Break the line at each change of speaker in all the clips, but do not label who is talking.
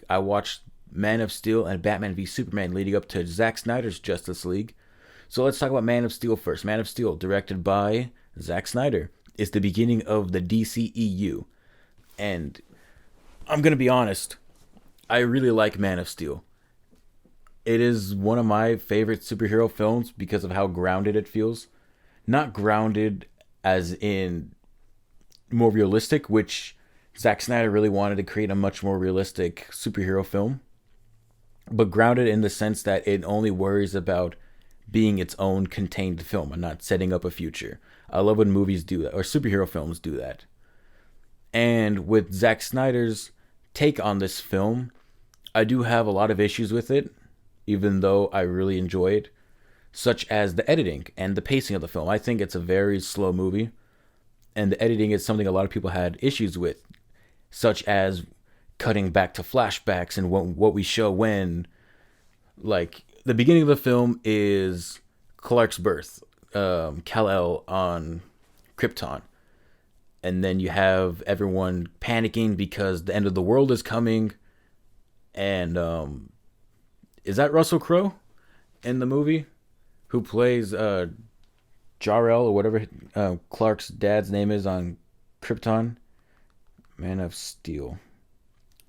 I watched Man of Steel and Batman v Superman leading up to Zack Snyder's Justice League. So let's talk about Man of Steel first. Man of Steel, directed by Zack Snyder, is the beginning of the DCEU. And I'm going to be honest, I really like Man of Steel. It is one of my favorite superhero films because of how grounded it feels. Not grounded as in more realistic, which Zack Snyder really wanted to create a much more realistic superhero film, but grounded in the sense that it only worries about being its own contained film and not setting up a future. I love when movies do that, or superhero films do that. And with Zack Snyder's take on this film, I do have a lot of issues with it, even though I really enjoy it, such as the editing and the pacing of the film. I think it's a very slow movie, and the editing is something a lot of people had issues with, such as cutting back to flashbacks and what we show when, like, the beginning of the film is Clark's birth, Kal-El on Krypton, and then you have everyone panicking because the end of the world is coming, and is that Russell Crowe in the movie who plays Jor-El or whatever Clark's dad's name is on Krypton? Man of Steel.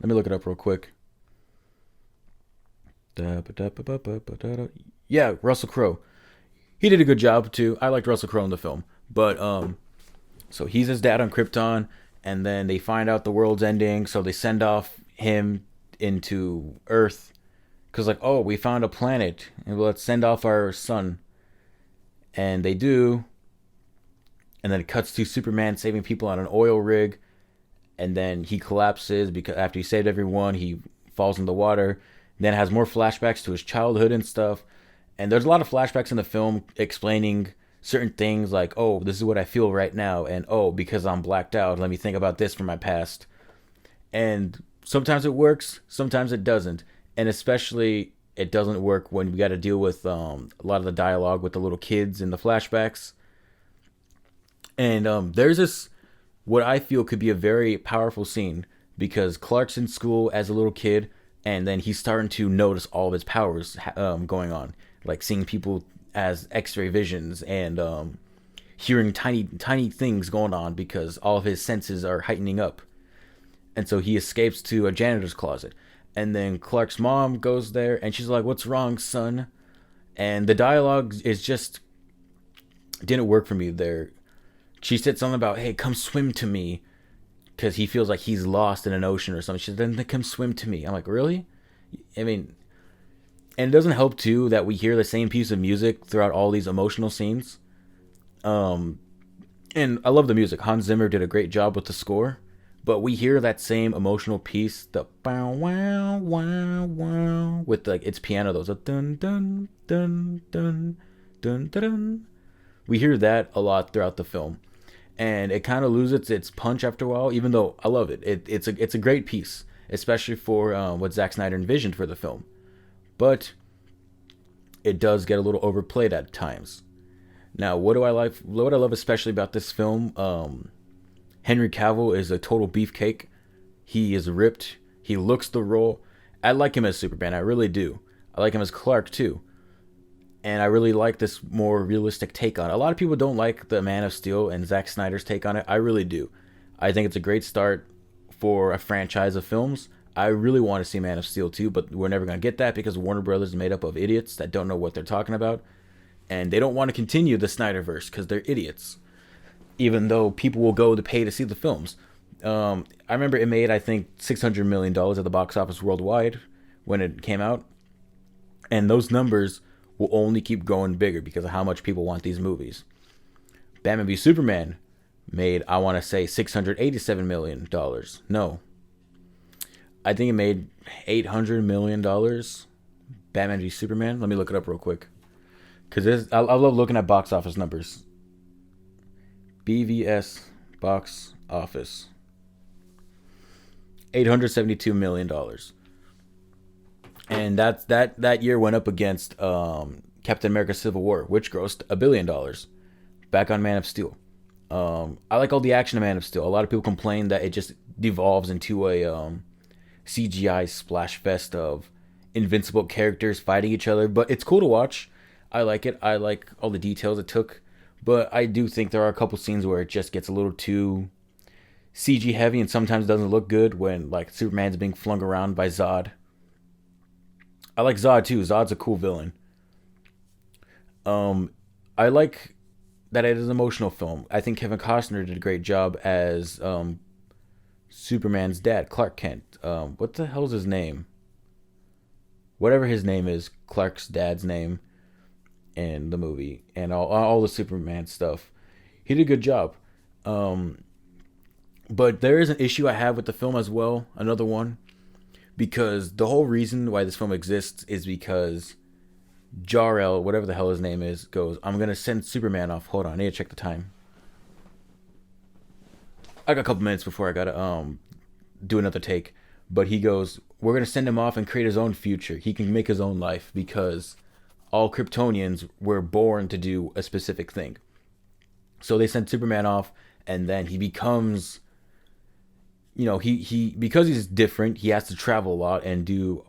Let me look it up real quick. Yeah, Russell Crowe. He did a good job too. I liked Russell Crowe in the film, but so he's his dad on Krypton, and then they find out the world's ending, so they send off him into Earth, because like, oh, we found a planet, and let's send off our son, and they do, and then it cuts to Superman saving people on an oil rig, and then he collapses because after he saved everyone, he falls in the water. Then has more flashbacks to his childhood and stuff. And there's a lot of flashbacks in the film explaining certain things like, oh, this is what I feel right now, and oh, because I'm blacked out, let me think about this from my past. And sometimes it works, sometimes it doesn't, and especially it doesn't work when we got to deal with a lot of the dialogue with the little kids in the flashbacks. And there's this what I feel could be a very powerful scene because Clark's in school as a little kid, and then he's starting to notice all of his powers going on, like seeing people as X-ray visions and hearing tiny things going on because all of his senses are heightening up. And so he escapes to a janitor's closet, and then Clark's mom goes there, and she's like, "What's wrong, son?" And the dialogue is just didn't work for me there. She said something about, "Hey, come swim to me," because he feels like he's lost in an ocean or something. She said, "Then come swim to me." I'm like, really? I mean, and it doesn't help too that we hear the same piece of music throughout all these emotional scenes. Um, and I love the music. Hans Zimmer did a great job with the score, but we hear that same emotional piece, the bow wow wow wow, with like its piano, those dun dun dun dun dun dun dun. We hear that a lot throughout the film, and it kind of loses its punch after a while. Even though I love it, it's a great piece, especially for what Zack Snyder envisioned for the film. But it does get a little overplayed at times. Now, what do I like? What I love especially about this film, Henry Cavill is a total beefcake. He is ripped. He looks the role. I like him as Superman. I really do. I like him as Clark too. And I really like this more realistic take on it. A lot of people don't like the Man of Steel and Zack Snyder's take on it. I really do. I think it's a great start for a franchise of films. I really want to see Man of Steel too, but we're never going to get that because Warner Brothers is made up of idiots that don't know what they're talking about. And they don't want to continue the Snyderverse because they're idiots. Even though people will go to pay to see the films. I remember it made, I think, $600 million dollars at the box office worldwide when it came out. And those numbers will only keep growing bigger because of how much people want these movies. Batman v Superman made, I want to say, $687 million dollars. No. I think it made $800 million dollars. Batman v Superman. Let me look it up real quick. Because I love looking at box office numbers. BVS box office. $872 million dollars. And that year went up against Captain America: Civil War, which grossed $1 billion. Back on Man of Steel. I like all the action of Man of Steel. A lot of people complain that it just devolves into CGI splash fest of invincible characters fighting each other, but it's cool to watch. I like it. I like all the details it took, but I do think there are a couple scenes where it just gets a little too CG heavy and sometimes doesn't look good when like Superman's being flung around by Zod. I like Zod too. Zod's a cool villain. Um, I like that it is an emotional film. I think Kevin Costner did a great job as Superman's dad, Clark Kent. What the hell's his name? Whatever his name is, Clark's dad's name in the movie and all the Superman stuff. He did a good job. But there is an issue I have with the film as well. Another one. Because the whole reason why this film exists is because Jor-El, whatever the hell his name is, goes, I'm going to send Superman off. Hold on, I need to check the time. I got a couple minutes before I got to do another take. But he goes, we're going to send him off and create his own future. He can make his own life because all Kryptonians were born to do a specific thing. So they send Superman off, and then he becomes, he because he's different, he has to travel a lot and do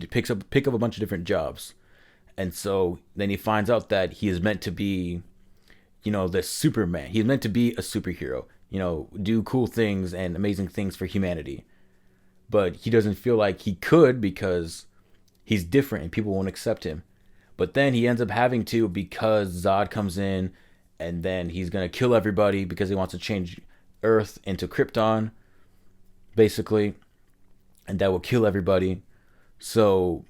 pick up a bunch of different jobs. And so then he finds out that he is meant to be, the Superman. He's meant to be a superhero, do cool things and amazing things for humanity. But he doesn't feel like he could because he's different and people won't accept him. But then he ends up having to because Zod comes in and then he's going to kill everybody because he wants to change Earth into Krypton, basically. And that will kill everybody. So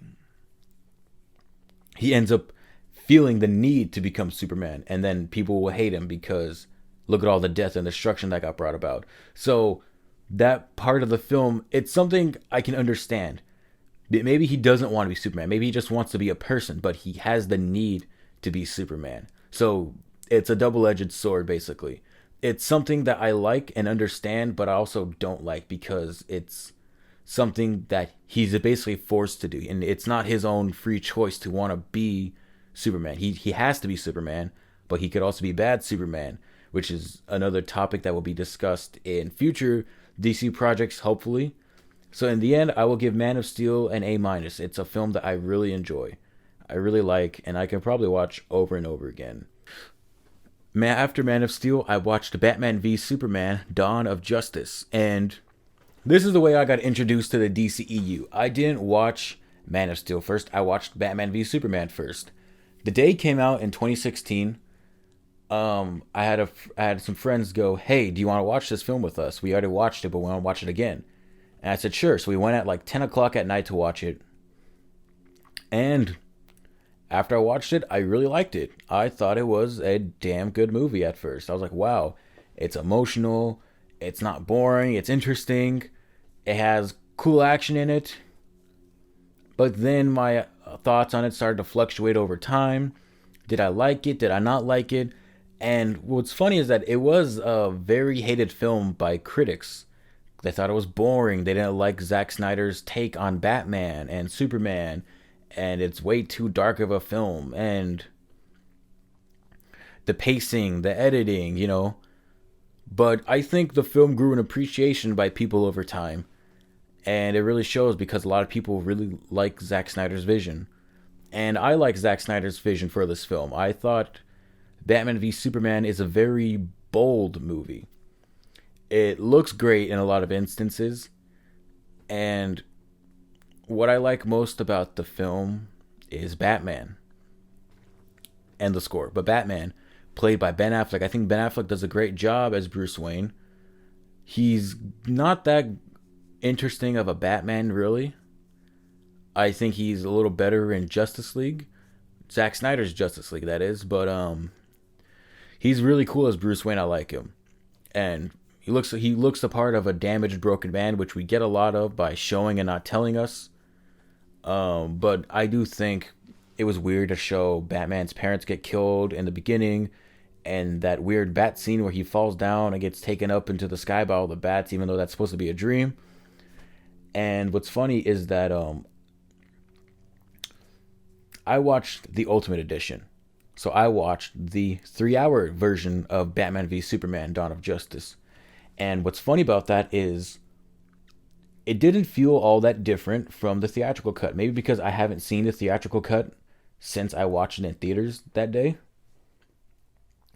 he ends up feeling the need to become Superman. And then people will hate him because look at all the death and destruction that got brought about. So that part of the film, it's something I can understand. Maybe he doesn't want to be Superman. Maybe he just wants to be a person, but he has the need to be Superman. So it's a double-edged sword, basically. It's something that I like and understand, but I also don't like because it's something that he's basically forced to do. And it's not his own free choice to want to be Superman. He has to be Superman, but he could also be bad Superman, which is another topic that will be discussed in future DC projects, hopefully. So in the end, I will give Man of Steel an A-. It's a film that I really enjoy. I really like, and I can probably watch over and over again. After Man of Steel, I watched Batman v Superman, Dawn of Justice. And this is the way I got introduced to the DCEU. I didn't watch Man of Steel first. I watched Batman v Superman first. The day it came out in 2016. I had some friends go, hey, do you want to watch this film with us? We already watched it, but we want to watch it again. And I said, sure. So we went at like 10 o'clock at night to watch it. And after I watched it, I really liked it. I thought it was a damn good movie at first. I was like, wow, it's emotional. It's not boring. It's interesting. It has cool action in it. But then my thoughts on it started to fluctuate over time. Did I like it? Did I not like it? And what's funny is that it was a very hated film by critics. They thought it was boring. They didn't like Zack Snyder's take on Batman and Superman. And it's way too dark of a film. And the pacing, the editing, But I think the film grew in appreciation by people over time. And it really shows because a lot of people really like Zack Snyder's vision. And I like Zack Snyder's vision for this film. I thought Batman v Superman is a very bold movie. It looks great in a lot of instances. And what I like most about the film is Batman and the score. But Batman, played by Ben Affleck, I think Ben Affleck does a great job as Bruce Wayne. He's not that interesting of a Batman, really. I think he's a little better in Justice League. Zack Snyder's Justice League, that is. But he's really cool as Bruce Wayne. I like him. And he looks the part of a damaged, broken man, which we get a lot of by showing and not telling us. But I do think it was weird to show Batman's parents get killed in the beginning, and that weird bat scene where he falls down and gets taken up into the sky by all the bats, even though that's supposed to be a dream. And what's funny is that I watched the Ultimate Edition. So I watched the 3-hour version of Batman v Superman, Dawn of Justice. And what's funny about that is It didn't feel all that different from the theatrical cut. Maybe because I haven't seen the theatrical cut since I watched it in theaters that day.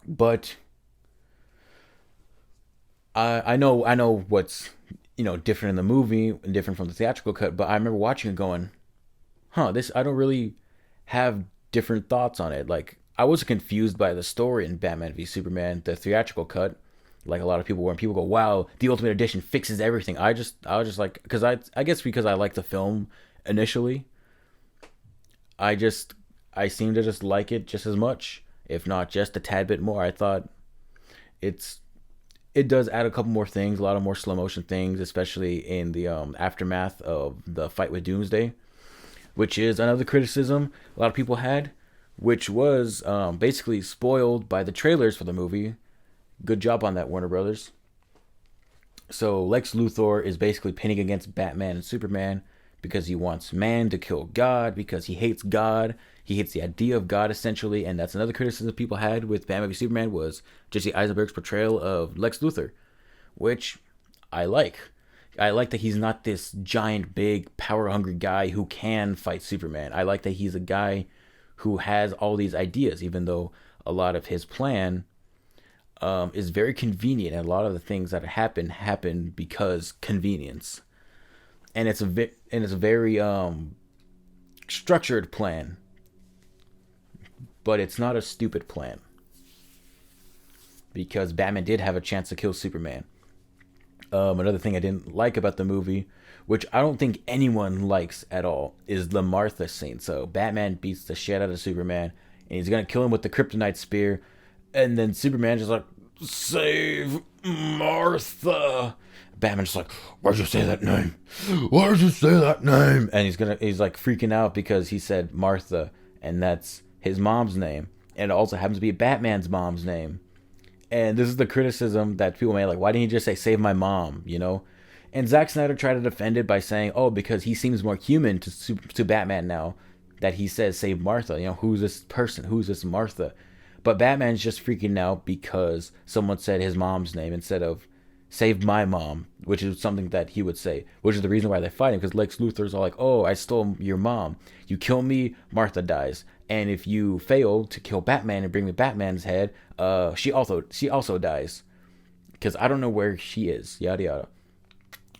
But I know what's different in the movie and different from the theatrical cut. But I remember watching it going, huh, this I don't really have different thoughts on it. Like I was confused by the story in Batman v Superman, the theatrical cut, like a lot of people were. And people go, "Wow, the Ultimate Edition fixes everything." I was just like, because I guess because I liked the film initially, I just I seem to just like it just as much, if not just a tad bit more. I thought it's it does add a couple more things, a lot of more slow motion things, especially in the aftermath of the fight with Doomsday, which is another criticism a lot of people had, which was basically spoiled by the trailers for the movie. Good job on that, Warner Brothers. So Lex Luthor is basically pinning against Batman and Superman because he wants man to kill God, because he hates God. He hates the idea of God, essentially, and that's another criticism people had with Batman v Superman was Jesse Eisenberg's portrayal of Lex Luthor, which I like. I like that he's not this giant, big, power-hungry guy who can fight Superman. I like that he's a guy who has all these ideas, even though a lot of his plan is very convenient, and a lot of the things that happen because convenience, and it's a very structured plan, but it's not a stupid plan because Batman did have a chance to kill Superman. Another thing I didn't like about the movie, which I don't think anyone likes at all, is the Martha scene. So Batman beats the shit out of Superman, and he's gonna kill him with the kryptonite spear, and then Superman just like, "Save Martha." Batman's just like, "Why'd you say that name? Why'd you say that name?" And he's like freaking out because he said Martha, and that's his mom's name, and it also happens to be Batman's mom's name. And this is the criticism that people made, like, why didn't he just say "save my mom"? And Zack Snyder tried to defend it by saying, oh, because he seems more human to Batman now that he says "save Martha." Who's this person? Who's this Martha? But Batman's just freaking out because someone said his mom's name instead of "save my mom," which is something that he would say, which is the reason why they're fighting, because Lex Luthor's all like, "Oh, I stole your mom. You kill me, Martha dies. And if you fail to kill Batman and bring me Batman's head, she also dies. Because I don't know where she is, yada yada."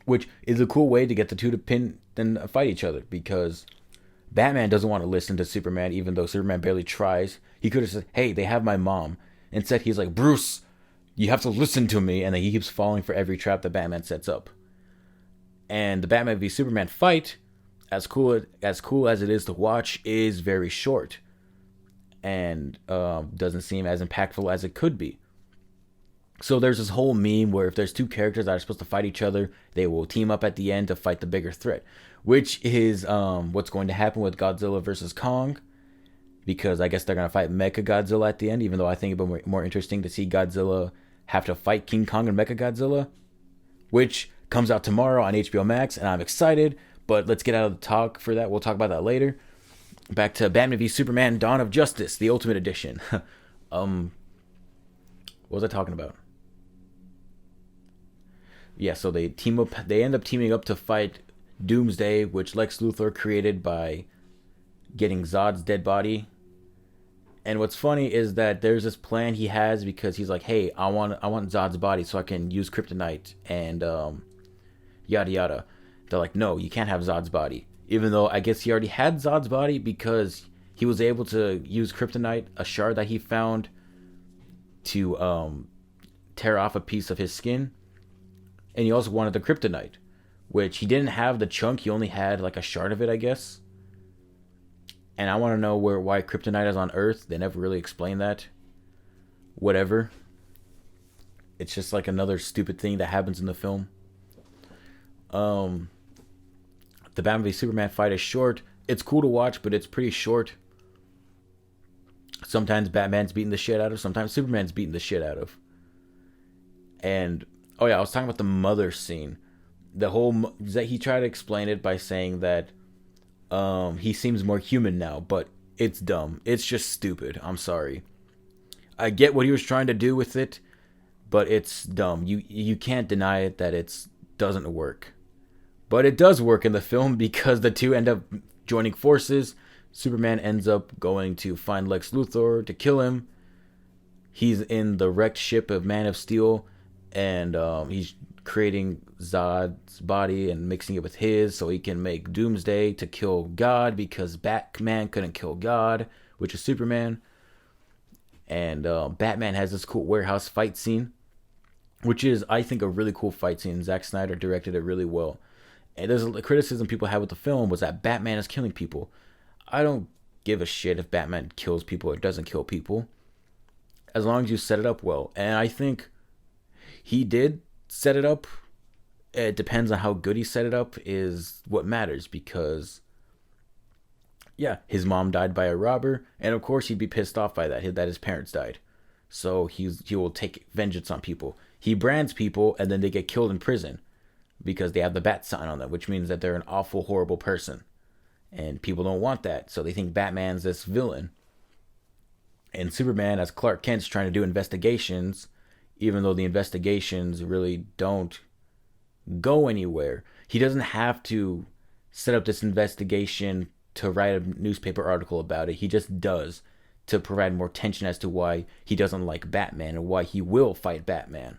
Which is a cool way to get the two to pin and fight each other, because Batman doesn't want to listen to Superman, even though Superman barely tries. He could have said, "Hey, they have my mom." Instead, he's like, "Bruce, you have to listen to me," and then he keeps falling for every trap that Batman sets up. And the Batman v Superman fight, as cool as it is to watch, is very short, and doesn't seem as impactful as it could be. So there's this whole meme where if there's two characters that are supposed to fight each other, they will team up at the end to fight the bigger threat, which is what's going to happen with Godzilla versus Kong, because I guess they're going to fight Mecha Godzilla at the end, even though I think it would be more interesting to see Godzilla have to fight King Kong and Mecha Godzilla, which comes out tomorrow on HBO Max, and I'm excited, but let's get out of the talk for that. We'll talk about that later. Back to Batman v Superman Dawn of Justice, the Ultimate Edition. What was I talking about? Yeah, so they end up teaming up to fight Doomsday, which Lex Luthor created by getting Zod's dead body. And what's funny is that there's this plan he has, because he's like, "Hey, I want Zod's body so I can use kryptonite and yada yada." They're like, "No, you can't have Zod's body." Even though I guess he already had Zod's body because he was able to use kryptonite, a shard that he found, to tear off a piece of his skin. And he also wanted the kryptonite, which he didn't have the chunk. He only had like a shard of it, I guess. And I want to know why kryptonite is on Earth. They never really explained that. Whatever. It's just like another stupid thing that happens in the film. The Batman v Superman fight is short. It's cool to watch, but it's pretty short. Sometimes Batman's beating the shit out of, sometimes Superman's beating the shit out of. And, oh yeah, I was talking about the mother scene. He tried to explain it by saying that he seems more human now, but it's dumb. It's just stupid. I'm sorry. I get what he was trying to do with it, but it's dumb. You can't deny it that it doesn't work. But it does work in the film because the two end up joining forces. Superman ends up going to find Lex Luthor to kill him. He's in the wrecked ship of Man of Steel, and he's creating Zod's body and mixing it with his so he can make Doomsday to kill God because Batman couldn't kill God, which is Superman. And Batman has this cool warehouse fight scene, which is, I think, a really cool fight scene. Zack Snyder directed it really well. And there's a criticism people have with the film was that Batman is killing people. I don't give a shit if Batman kills people or doesn't kill people, as long as you set it up well. And I think he did set it up. It depends on how good he set it up is what matters, because yeah, his mom died by a robber, and of course he'd be pissed off by that his parents died. So he will take vengeance on people. He brands people and then they get killed in prison because they have the bat sign on them, which means that they're an awful, horrible person. And people don't want that, so they think Batman's this villain. And Superman, as Clark Kent's trying to do investigations, even though the investigations really don't go anywhere. He doesn't have to set up this investigation to write a newspaper article about it. He just does, to provide more tension as to why he doesn't like Batman and why he will fight Batman.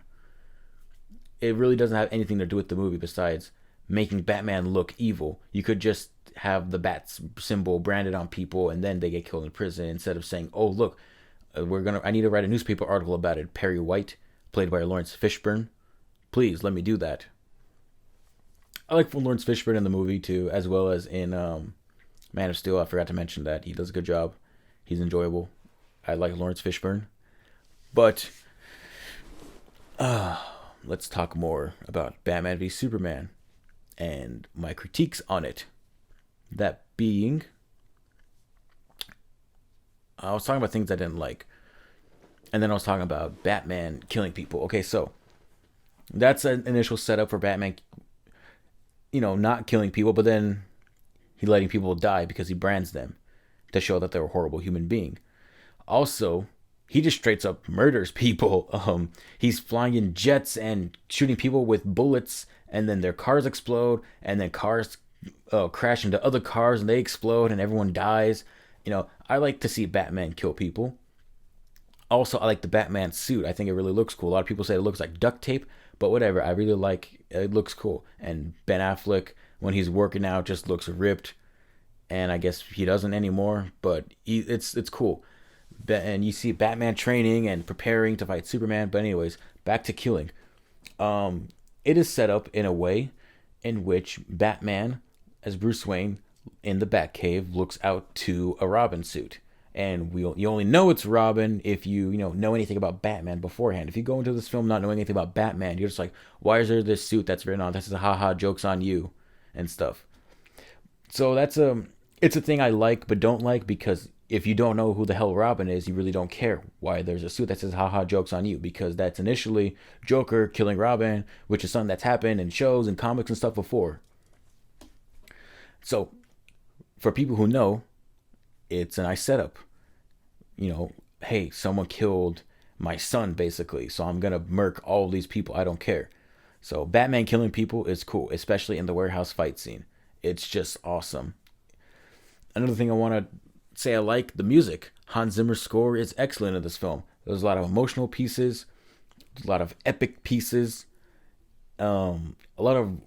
It really doesn't have anything to do with the movie besides making Batman look evil. You could just have the bat symbol branded on people and then they get killed in prison, instead of saying, oh look, I need to write a newspaper article about it. Perry White, played by Lawrence Fishburne. Please let me do that. I like Lawrence Fishburne in the movie too, as well as in Man of Steel. I forgot to mention that. He does a good job. He's enjoyable. I like Lawrence Fishburne. But let's talk more about Batman v Superman and my critiques on it. That being, I was talking about things I didn't like. And then I was talking about Batman killing people. Okay, so that's an initial setup for Batman, not killing people, but then he letting people die because he brands them to show that they're a horrible human being. Also, he just straight up murders people. He's flying in jets and shooting people with bullets, and then their cars explode, and then cars crash into other cars and they explode and everyone dies. I like to see Batman kill people. Also, I like the Batman suit. I think it really looks cool. A lot of people say it looks like duct tape, but whatever. I really like it. It looks cool. And Ben Affleck, when he's working out, just looks ripped. And I guess he doesn't anymore, but it's cool. And you see Batman training and preparing to fight Superman. But anyways, back to killing. It is set up in a way in which Batman, as Bruce Wayne in the Batcave, looks out to a Robin suit. And you only know it's Robin if you know anything about Batman beforehand. If you go into this film not knowing anything about Batman, you're just like, why is there this suit that's written on? This is a haha, joke's on you and stuff. So it's a thing I like but don't like, because if you don't know who the hell Robin is, you really don't care why there's a suit that says haha, joke's on you, because that's initially Joker killing Robin, which is something that's happened in shows and comics and stuff before. So for people who know, it's a nice setup. Hey, someone killed my son, basically, so I'm gonna murk all these people. I don't care. So Batman killing people is cool, especially in the warehouse fight scene. It's just awesome. Another thing I want to say, I like the music. Hans Zimmer's score is excellent in this film. There's a lot of emotional pieces, a lot of epic pieces, a lot of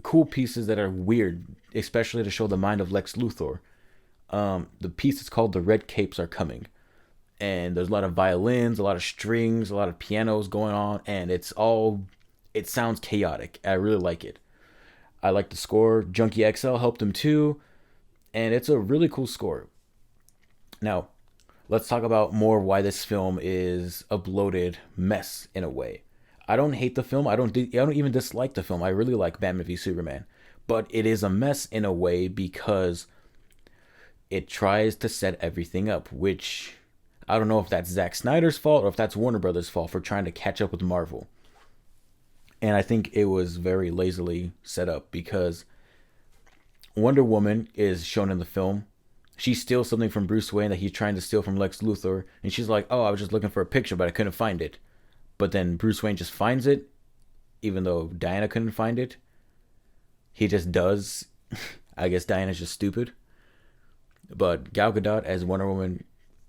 cool pieces that are weird, especially to show the mind of Lex Luthor. The piece is called "The Red Capes Are Coming," and there's a lot of violins, a lot of strings, a lot of pianos going on, and it sounds chaotic. I really like it. I like the score. Junkie XL helped him too, and it's a really cool score. Now, let's talk about more why this film is a bloated mess in a way. I don't hate the film. I don't even dislike the film. I really like Batman v Superman, but it is a mess in a way because it tries to set everything up, which I don't know if that's Zack Snyder's fault or if that's Warner Brothers' fault for trying to catch up with Marvel. And I think it was very lazily set up, because Wonder Woman is shown in the film. She steals something from Bruce Wayne that he's trying to steal from Lex Luthor, and she's like, oh, I was just looking for a picture, but I couldn't find it. But then Bruce Wayne just finds it, even though Diana couldn't find it. He just does. I guess Diana's just stupid. But Gal Gadot as Wonder Woman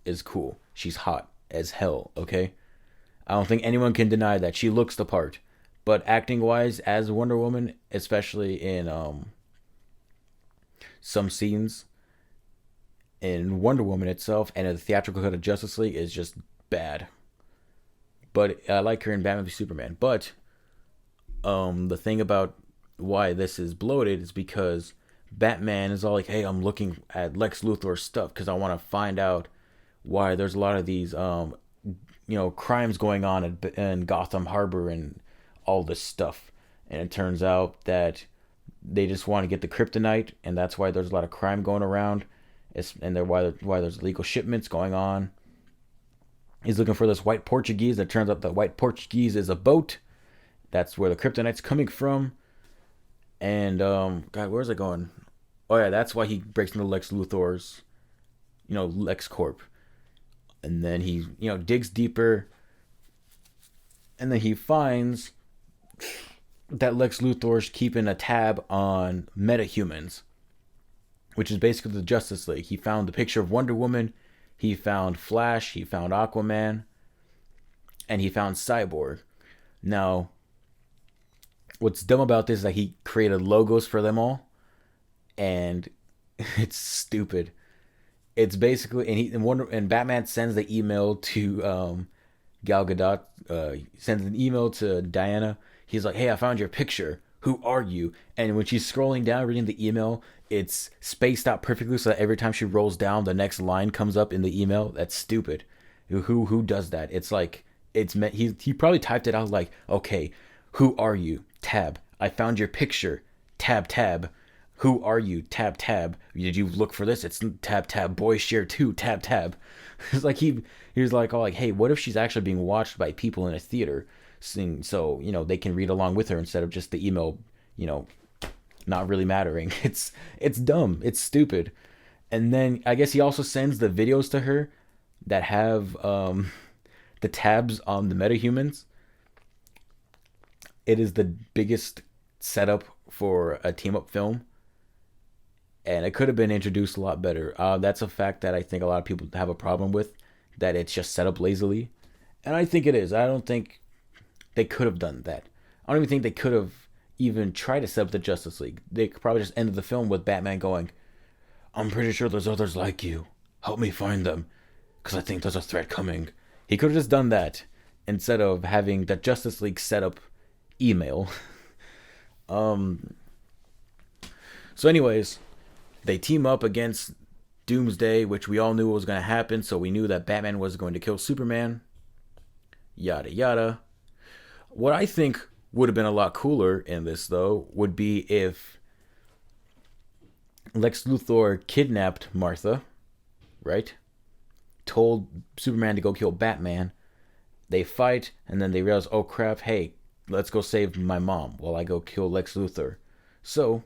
is cool. She's hot as hell, okay? I don't think anyone can deny that. She looks the part. But acting wise, as Wonder Woman, especially in some scenes in Wonder Woman itself and in the theatrical cut of Justice League, is just bad. But I like her in Batman v Superman. But the thing about why this is bloated is because Batman is all like, hey, I'm looking at Lex Luthor's stuff because I want to find out why there's a lot of these crimes going on in Gotham Harbor and all this stuff. And it turns out that they just want to get the kryptonite, and that's why there's a lot of crime going around. Why there's illegal shipments going on. He's looking for this white Portuguese. It turns out the white Portuguese is a boat. That's where the kryptonite's coming from. And God, where's it going? Oh yeah, that's why he breaks into Lex Luthor's, LexCorp. And then he, digs deeper. And then he finds that Lex Luthor's keeping a tab on metahumans, which is basically the Justice League. He found the picture of Wonder Woman, he found Flash, he found Aquaman, and he found Cyborg. Now, what's dumb about this is that he created logos for them all, and it's stupid. It's basically, and Batman sends the email to Gal Gadot, sends an email to Diana. He's like, hey, I found your picture. Who are you? And when she's scrolling down, reading the email, it's spaced out perfectly so that every time she rolls down, the next line comes up in the email. That's stupid. Who does that? It's like, he probably typed it out like, okay, who are you? Tab. I found your picture. Tab. Who are you? Tab. Did you look for this? It's tab. Boys share too. Tab. It's like he was like, all like, hey, what if she's actually being watched by people in a theater? So they can read along with her instead of just the email, not really mattering. It's dumb. It's stupid. And then I guess he also sends the videos to her that have the tabs on the metahumans. It is the biggest setup for a team up film, and it could have been introduced a lot better. That's a fact that I think a lot of people have a problem with, that it's just set up lazily, and I think it is. I don't think they could have done that. I don't even think they could have even tried to set up the Justice League. They could probably just ended the film with Batman going, I'm pretty sure there's others like you. Help me find them, because I think there's a threat coming. He could have just done that instead of having the Justice League set up email. So anyways, they team up against Doomsday, which we all knew was going to happen, so we knew that Batman was going to kill Superman. Yada yada. What I think would have been a lot cooler in this, though, would be if Lex Luthor kidnapped Martha, right? Told Superman to go kill Batman. They fight, and then they realize, oh crap, hey, let's go save my mom while I go kill Lex Luthor. So,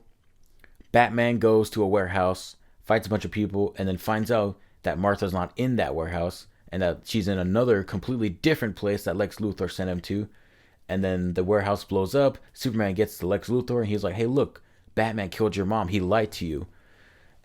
Batman goes to a warehouse, fights a bunch of people, and then finds out that Martha's not in that warehouse, and that she's in another completely different place that Lex Luthor sent him to. And then the warehouse blows up. Superman gets to Lex Luthor, and he's like, hey, look, Batman killed your mom. He lied to you.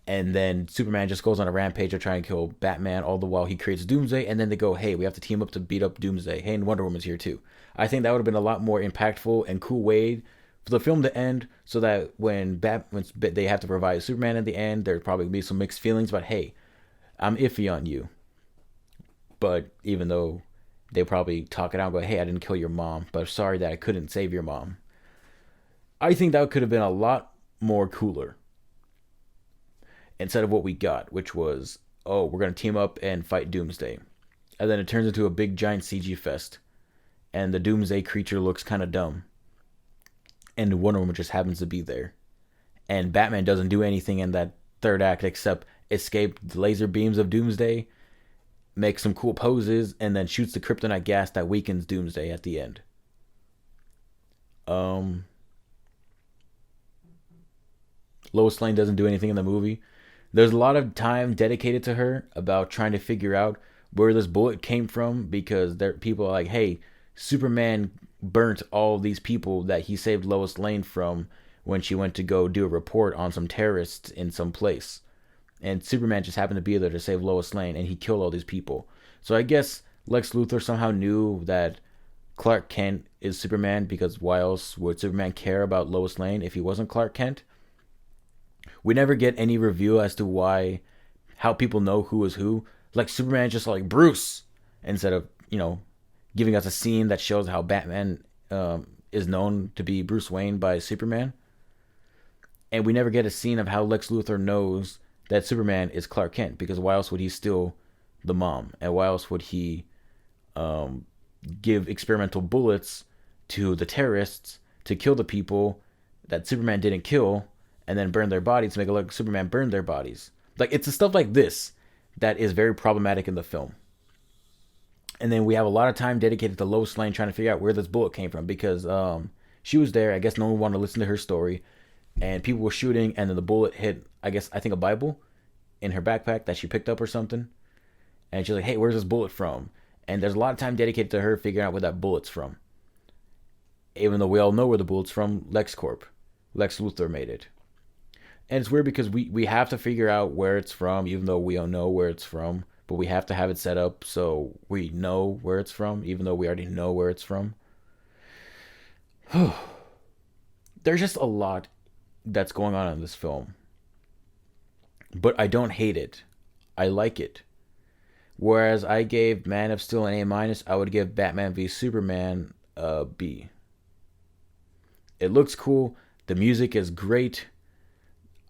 And then Superman just goes on a rampage of trying to kill Batman, all the while he creates Doomsday. And then they go, hey, we have to team up to beat up Doomsday. Hey, and Wonder Woman's here too. I think that would have been a lot more impactful and cool way for the film to end, so that when they have to provide Superman in the end, there'd probably be some mixed feelings about, hey, I'm iffy on you. But even though they probably talk it out and go, hey, I didn't kill your mom, but I'm sorry that I couldn't save your mom. I think that could have been a lot more cooler instead of what we got, which was, oh, we're going to team up and fight Doomsday. And then it turns into a big giant CG fest. And the Doomsday creature looks kind of dumb. And Wonder Woman just happens to be there. And Batman doesn't do anything in that third act except escape the laser beams of Doomsday, make some cool poses, and then shoots the kryptonite gas that weakens Doomsday at the end. Lois Lane doesn't do anything in the movie. There's a lot of time dedicated to her about trying to figure out where this bullet came from, because people are like, hey, Superman burnt all these people that he saved Lois Lane from when she went to go do a report on some terrorists in some place. And Superman just happened to be there to save Lois Lane, and he killed all these people. So I guess Lex Luthor somehow knew that Clark Kent is Superman, because why else would Superman care about Lois Lane if he wasn't Clark Kent? We never get any review as to how people know who is who. Like, Superman just like Bruce, instead of, giving us a scene that shows how Batman is known to be Bruce Wayne by Superman. And we never get a scene of how Lex Luthor knows that Superman is Clark Kent, because why else would he steal the mom? And why else would he give experimental bullets to the terrorists to kill the people that Superman didn't kill, and then burn their bodies to make it look like Superman burned their bodies? Like, it's the stuff like this that is very problematic in the film. And then we have a lot of time dedicated to Lois Lane trying to figure out where this bullet came from, because she was there. I guess no one wanted to listen to her story, and people were shooting, and then the bullet hit, I think a Bible in her backpack that she picked up or something. And she's like, hey, where's this bullet from? And there's a lot of time dedicated to her figuring out where that bullet's from. Even though we all know where the bullet's from, LexCorp. Lex Luthor made it. And it's weird because we have to figure out where it's from, even though we don't know where it's from. But we have to have it set up so we know where it's from, even though we already know where it's from. There's just a lot that's going on in this film. But I don't hate it. I like it. Whereas I gave Man of Steel an A-, I would give Batman v Superman a B. It looks cool. The music is great.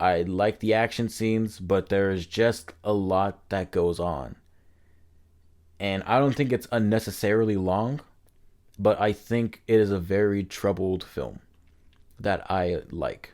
I like the action scenes, but there is just a lot that goes on. And I don't think it's unnecessarily long, but I think it is a very troubled film that I like.